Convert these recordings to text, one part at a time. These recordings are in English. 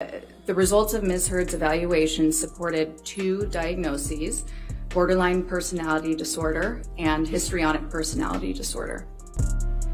The results of Ms. Heard's evaluation supported 2 diagnoses: borderline personality disorder and histrionic personality disorder.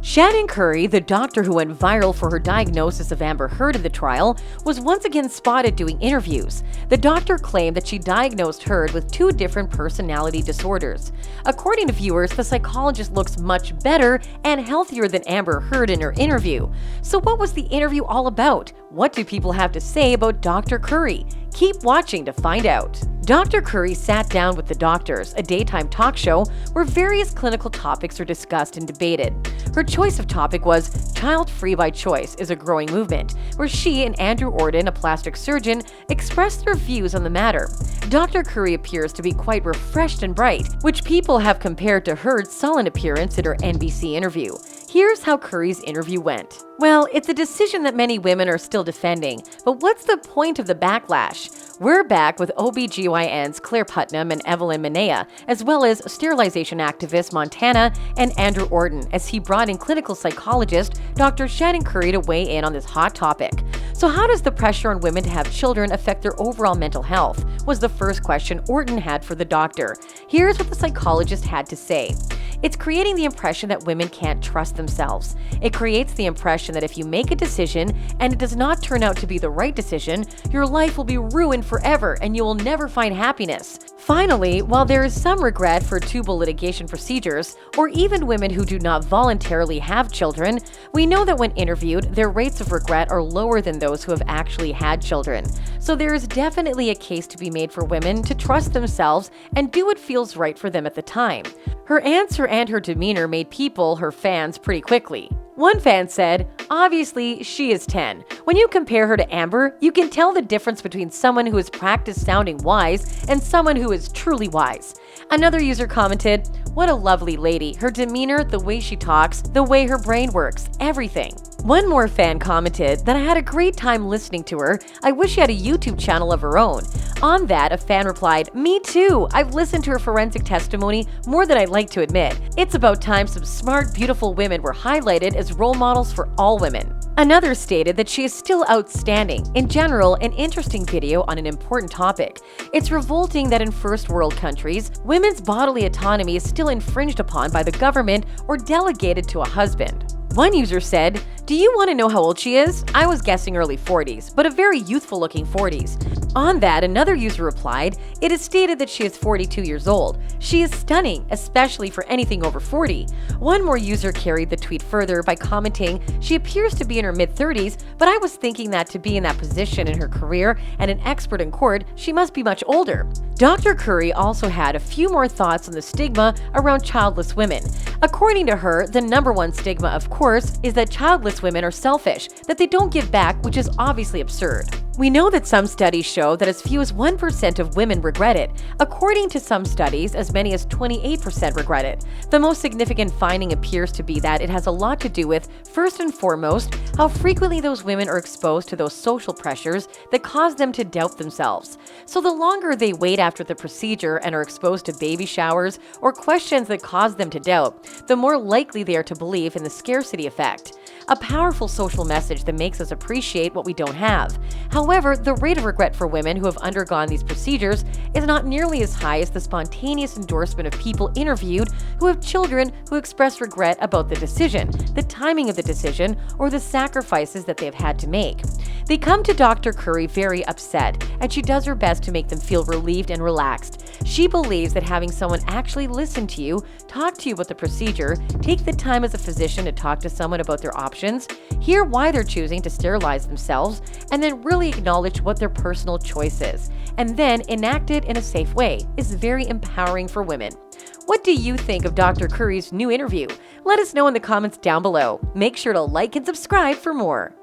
Shannon Curry, the doctor who went viral for her diagnosis of Amber Heard in the trial, was once again spotted doing interviews. The doctor claimed that she diagnosed Heard with 2 different personality disorders. According to viewers, the psychologist looks much better and healthier than Amber Heard in her interview. So what was the interview all about? What do people have to say about Dr. Curry? Keep watching to find out. Dr. Curry sat down with the Doctors, a daytime talk show where various clinical topics are discussed and debated. Her choice of topic was Child-Free by Choice is a growing movement, where she and Andrew Orden, a plastic surgeon, expressed their views on the matter. Dr. Curry appears to be quite refreshed and bright, which people have compared to Heard's sullen appearance in her NBC interview. Here's how Curry's interview went. Well, it's a decision that many women are still defending, but what's the point of the backlash? We're back with OBGYNs Claire Putnam and Evelyn Minea, as well as sterilization activist Montana and Andrew Orden, as he brought in clinical psychologist Dr. Shannon Curry to weigh in on this hot topic. So how does the pressure on women to have children affect their overall mental health? Was the first question Orden had for the doctor. Here's what the psychologist had to say. It's creating the impression that women can't trust themselves. It creates the impression that if you make a decision and it does not turn out to be the right decision, your life will be ruined forever and you will never find happiness. Finally, while there is some regret for tubal litigation procedures, or even women who do not voluntarily have children, we know that when interviewed, their rates of regret are lower than those who have actually had children. So there is definitely a case to be made for women to trust themselves and do what feels right for them at the time. Her answer and her demeanor made people, her fans, pretty quickly. One fan said, "Obviously, she is 10. When you compare her to Amber, you can tell the difference between someone who has practiced sounding wise and someone who is truly wise." Another user commented, "What a lovely lady. Her demeanor, the way she talks, the way her brain works, everything." One more fan commented that I had a great time listening to her. I wish she had a YouTube channel of her own. On that, a fan replied, "Me too. I've listened to her forensic testimony more than I'd like to admit. It's about time some smart, beautiful women were highlighted as role models for all women." Another stated that she is still outstanding. In general, an interesting video on an important topic. It's revolting that in first world countries, women's bodily autonomy is still infringed upon by the government or delegated to a husband. One user said, "Do you want to know how old she is? I was guessing early 40s, but a very youthful looking 40s. On that, another user replied, "It is stated that she is 42 years old. She is stunning, especially for anything over 40. One more user carried the tweet further by commenting, "She appears to be in her mid-30s, but I was thinking that to be in that position in her career and an expert in court, she must be much older." Dr. Curry also had a few more thoughts on the stigma around childless women. According to her, the number one stigma, of course, is that childless women are selfish, that they don't give back, which is obviously absurd. We know that some studies show that as few as 1% of women regret it. According to some studies, as many as 28% regret it. The most significant finding appears to be that it has a lot to do with, first and foremost, how frequently those women are exposed to those social pressures that cause them to doubt themselves. So the longer they wait after the procedure and are exposed to baby showers or questions that cause them to doubt, the more likely they are to believe in the scarcity effect. A powerful social message that makes us appreciate what we don't have. However, the rate of regret for women who have undergone these procedures is not nearly as high as the spontaneous endorsement of people interviewed who have children who express regret about the decision, the timing of the decision, or the sacrifices that they have had to make. They come to Dr. Curry very upset, and she does her best to make them feel relieved and relaxed. She believes that having someone actually listen to you, talk to you about the procedure, take the time as a physician to talk to someone about their options, hear why they're choosing to sterilize themselves, and then really acknowledge what their personal choice is, and then enact it in a safe way, is very empowering for women. What do you think of Dr. Curry's new interview? Let us know in the comments down below. Make sure to like and subscribe for more.